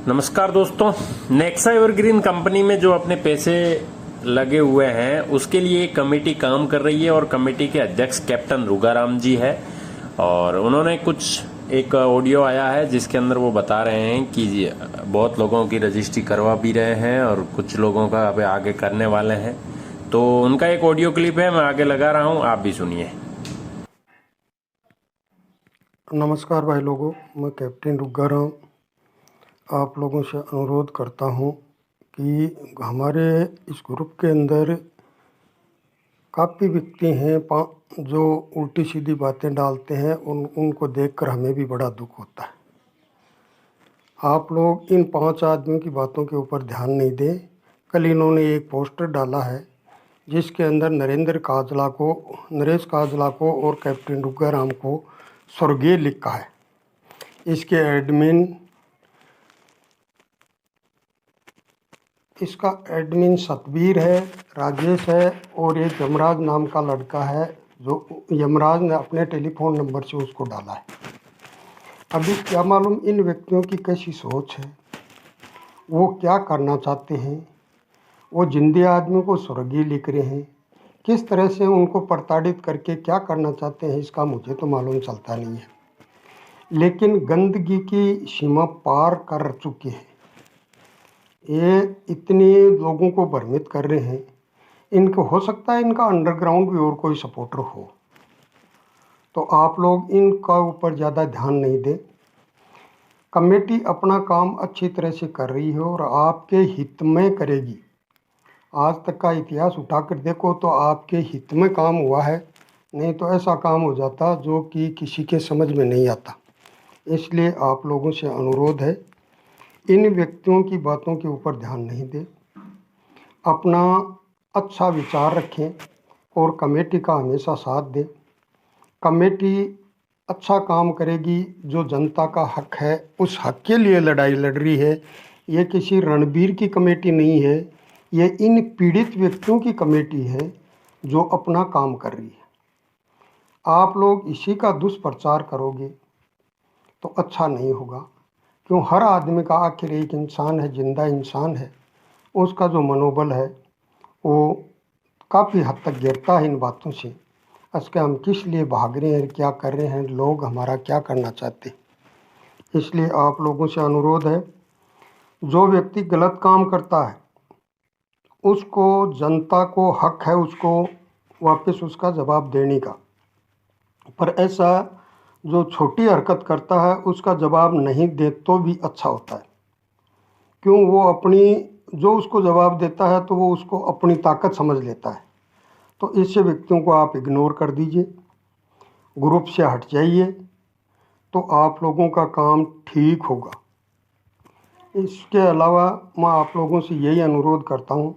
नमस्कार दोस्तों। Nexa evergreen company में जो अपने पैसे लगे हुए हैं उसके लिए एक कमेटी काम कर रही है और कमेटी के अध्यक्ष कैप्टन रुगाराम जी है। और उन्होंने एक ऑडियो आया है जिसके अंदर वो बता रहे हैं कि बहुत लोगों की रजिस्ट्री करवा भी रहे हैं और कुछ लोगों का अब आगे करने वाले हैं। तो उनका एक ऑडियो क्लिप है, मैं आगे लगा रहा हूँ, आप भी सुनिए। नमस्कार भाई लोगों, मैं कैप्टन रुगाराम आप लोगों से अनुरोध करता हूं कि हमारे इस ग्रुप के अंदर काफ़ी व्यक्ति हैं जो उल्टी सीधी बातें डालते हैं। उनको देखकर हमें भी बड़ा दुख होता है। आप लोग इन 5 आदमियों की बातों के ऊपर ध्यान नहीं दें। कल इन्होंने एक पोस्टर डाला है जिसके अंदर नरेश काजला को और कैप्टन रुगाराम को स्वर्गीय लिखा है। इसका एडमिन सतबीर है, राजेश है और एक यमराज नाम का लड़का है जो यमराज ने अपने टेलीफोन नंबर से उसको डाला है। अभी क्या मालूम इन व्यक्तियों की कैसी सोच है, वो क्या करना चाहते हैं। वो जिंदे आदमी को स्वर्गीय लिख रहे हैं, किस तरह से उनको प्रताड़ित करके क्या करना चाहते हैं इसका मुझे तो मालूम चलता नहीं है। लेकिन गंदगी की सीमा पार कर चुके हैं। ये इतने लोगों को भ्रमित कर रहे हैं। इनको हो सकता है इनका अंडरग्राउंड भी और कोई सपोर्टर हो, तो आप लोग इनका ऊपर ज़्यादा ध्यान नहीं दें। कमेटी अपना काम अच्छी तरह से कर रही है और आपके हित में करेगी। आज तक का इतिहास उठाकर देखो तो आपके हित में काम हुआ है, नहीं तो ऐसा काम हो जाता जो कि किसी के समझ में नहीं आता। इसलिए आप लोगों से अनुरोध है, इन व्यक्तियों की बातों के ऊपर ध्यान नहीं दें, अपना अच्छा विचार रखें और कमेटी का हमेशा साथ दें। कमेटी अच्छा काम करेगी, जो जनता का हक है उस हक के लिए लड़ाई लड़ रही है। ये किसी रणबीर की कमेटी नहीं है, ये इन पीड़ित व्यक्तियों की कमेटी है जो अपना काम कर रही है। आप लोग इसी का दुष्प्रचार करोगे तो अच्छा नहीं होगा, क्यों हर आदमी का आखिर एक इंसान है, जिंदा इंसान है। उसका जो मनोबल है वो काफ़ी हद तक गिरता है इन बातों से। इसके हम किस लिए भाग रहे हैं, क्या कर रहे हैं, लोग हमारा क्या करना चाहते हैं। इसलिए आप लोगों से अनुरोध है, जो व्यक्ति गलत काम करता है उसको जनता को हक है उसको वापस उसका जवाब देने का, पर ऐसा जो छोटी हरकत करता है उसका जवाब नहीं दे तो भी अच्छा होता है। क्यों, वो अपनी जो उसको जवाब देता है तो वो उसको अपनी ताकत समझ लेता है। तो ऐसे व्यक्तियों को आप इग्नोर कर दीजिए, ग्रुप से हट जाइए, तो आप लोगों का काम ठीक होगा। इसके अलावा मैं आप लोगों से यही अनुरोध करता हूँ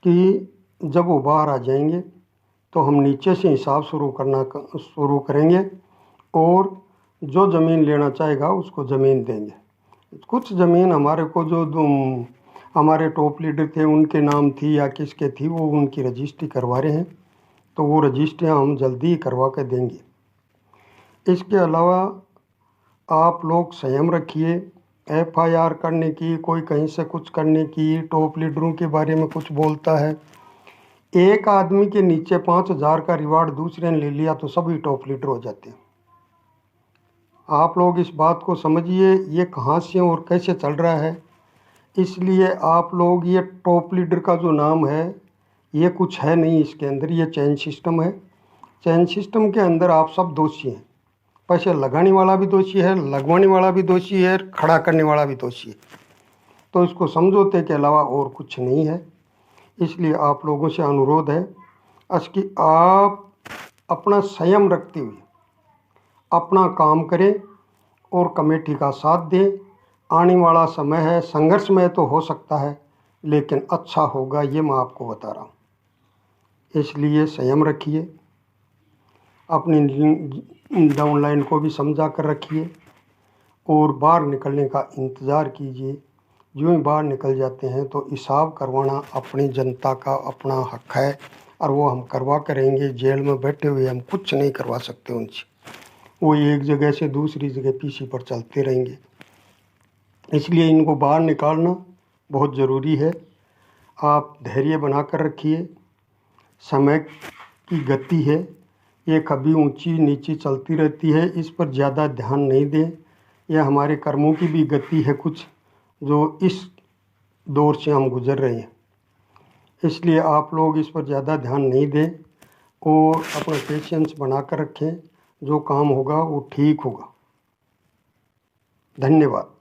कि जब वो बाहर आ जाएंगे तो हम नीचे से हिसाब शुरू करेंगे और जो ज़मीन लेना चाहेगा उसको ज़मीन देंगे। कुछ ज़मीन हमारे को जो हमारे टॉप लीडर थे उनके नाम थी या किसके थी, वो उनकी रजिस्ट्री करवा रहे हैं, तो वो रजिस्ट्रियाँ हम जल्दी ही करवा कर देंगे। इसके अलावा आप लोग संयम रखिए। FIR करने की, कोई कहीं से कुछ करने की, टॉप लीडरों के बारे में कुछ बोलता है, एक आदमी के नीचे 5,000 का रिवार्ड दूसरे ने ले लिया तो सभी टॉप लीडर हो जाते हैं। आप लोग इस बात को समझिए, ये कहाँ से और कैसे चल रहा है। इसलिए आप लोग, ये टॉप लीडर का जो नाम है ये कुछ है नहीं, इसके अंदर ये चेन सिस्टम है। चेन सिस्टम के अंदर आप सब दोषी हैं। पैसे लगाने वाला भी दोषी है, लगवाने वाला भी दोषी है, खड़ा करने वाला भी दोषी है। तो इसको समझौते के अलावा और कुछ नहीं है। इसलिए आप लोगों से अनुरोध है कि आप अपना संयम रखते हुए अपना काम करें और कमेटी का साथ दें। आने वाला समय है, संघर्षमय तो हो सकता है लेकिन अच्छा होगा, ये मैं आपको बता रहा हूँ। इसलिए संयम रखिए, अपनी डाउनलाइन को भी समझा कर रखिए और बाहर निकलने का इंतज़ार कीजिए। जो ही बाहर निकल जाते हैं तो हिसाब करवाना अपनी जनता का अपना हक है और वो हम करवा करेंगे। जेल में बैठे हुए हम कुछ नहीं करवा सकते उनसे, वो एक जगह से दूसरी जगह पीछे पर चलते रहेंगे। इसलिए इनको बाहर निकालना बहुत ज़रूरी है। आप धैर्य बनाकर रखिए। समय की गति है, ये कभी ऊंची नीची चलती रहती है, इस पर ज़्यादा ध्यान नहीं दें। यह हमारे कर्मों की भी गति है कुछ, जो इस दौर से हम गुजर रहे हैं। इसलिए आप लोग इस पर ज़्यादा ध्यान नहीं दें और अपना पेशेंस बनाकर रखें। जो काम होगा वो ठीक होगा। धन्यवाद।